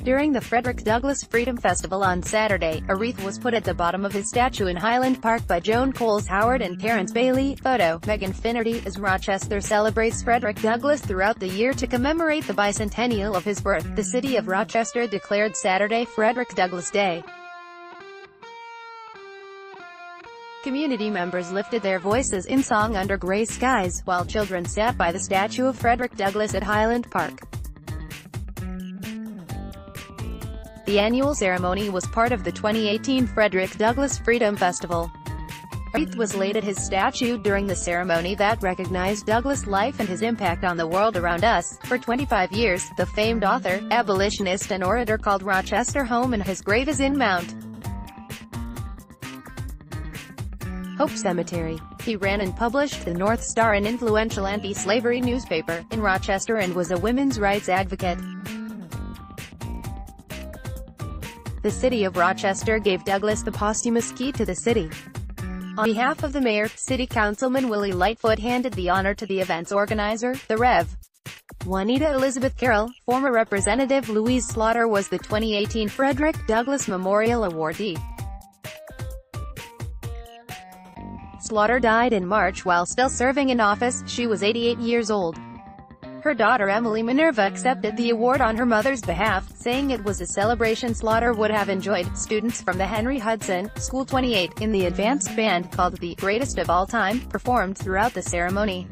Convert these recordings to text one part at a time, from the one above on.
During the Frederick Douglass Freedom Festival on Saturday, a wreath was put at the bottom of his statue in Highland Park by Joan, Howard and Tarence Bailey. Photo, Meghan Finnerty. As Rochester celebrates Frederick Douglass throughout the year to commemorate the bicentennial of his birth, the city of Rochester declared Saturday Frederick Douglass Day. Community members lifted their voices in song under gray skies, while children sat by the statue of Frederick Douglass at Highland Park. The annual ceremony was part of the 2018 Frederick Douglass Freedom Festival. A wreath was laid at his statue during the ceremony that recognized Douglass' life and his impact on the world around us. For 25 years, the famed author, abolitionist and orator called Rochester home, and his grave is in Mount Hope Cemetery. He ran and published the North Star, an influential anti-slavery newspaper in Rochester, and was a women's rights advocate. The city of Rochester gave Douglass the posthumous key to the city. On behalf of the mayor, City Councilman Willie Lightfoot handed the honor to the event's organizer, the Rev. Juanita Elizabeth Carroll. Former Representative Louise Slaughter was the 2018 Frederick Douglass Memorial awardee. Slaughter died in March while still serving in office. She was 88 years old. Her daughter Emily Minerva accepted the award on her mother's behalf, saying it was a celebration Slaughter would have enjoyed. Students from the Henry Hudson School 28, in the advanced band called the Greatest of All Time, performed throughout the ceremony.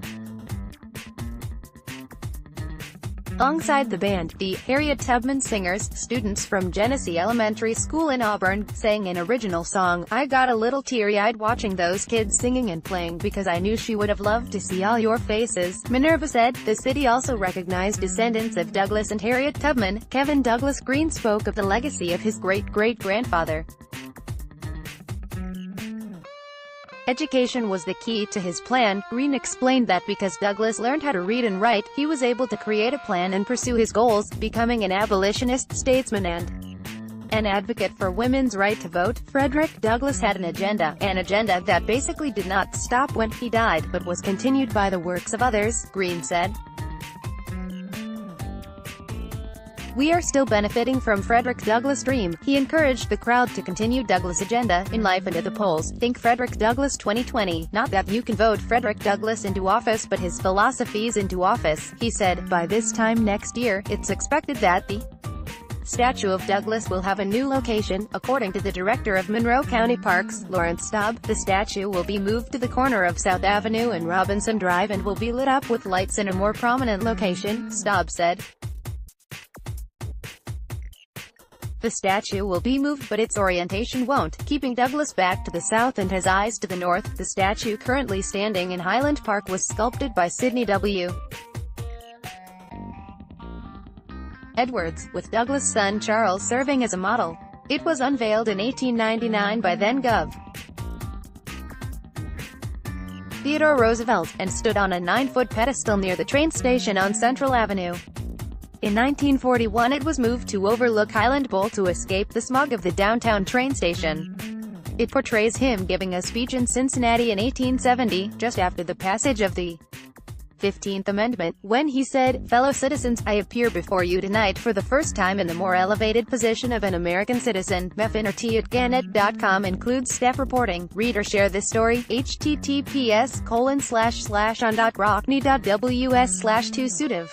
Alongside the band, the Harriet Tubman Singers, students from Genesee Elementary School in Auburn, sang an original song. I got a little teary-eyed watching those kids singing and playing because I knew she would have loved to see all your faces, Minerva said. The city also recognized descendants of Douglass and Harriet Tubman. Kevin Douglas Green spoke of the legacy of his great-great-grandfather. Education was the key to his plan. Green explained that because Douglass learned how to read and write, he was able to create a plan and pursue his goals, becoming an abolitionist, statesman and an advocate for women's right to vote. Frederick Douglass had an agenda that basically did not stop when he died, but was continued by the works of others, Green said. We are still benefiting from Frederick Douglass' dream. He encouraged the crowd to continue Douglass' agenda, in life and at the polls. Think Frederick Douglass 2020. Not that you can vote Frederick Douglass into office but his philosophies into office, he said. By this time next year, it's expected that the statue of Douglass will have a new location, according to the director of Monroe County Parks, Lawrence Staub. The statue will be moved to the corner of South Avenue and Robinson Drive and will be lit up with lights in a more prominent location, Staub said. The statue will be moved but its orientation won't, keeping Douglass back to the south and his eyes to the north. The statue currently standing in Highland Park was sculpted by Sidney W. Edwards, with Douglass' son Charles serving as a model. It was unveiled in 1899 by then-Gov. Theodore Roosevelt, and stood on a 9-foot pedestal near the train station on Central Avenue. In 1941 it was moved to overlook Highland Bowl to escape the smog of the downtown train station. It portrays him giving a speech in Cincinnati in 1870, just after the passage of the 15th Amendment, when he said, "Fellow citizens, I appear before you tonight for the first time in the more elevated position of an American citizen." Meghan Finnerty at Gannett.com includes staff reporting. Read or share this story. https://on.rockney.ws/2suitive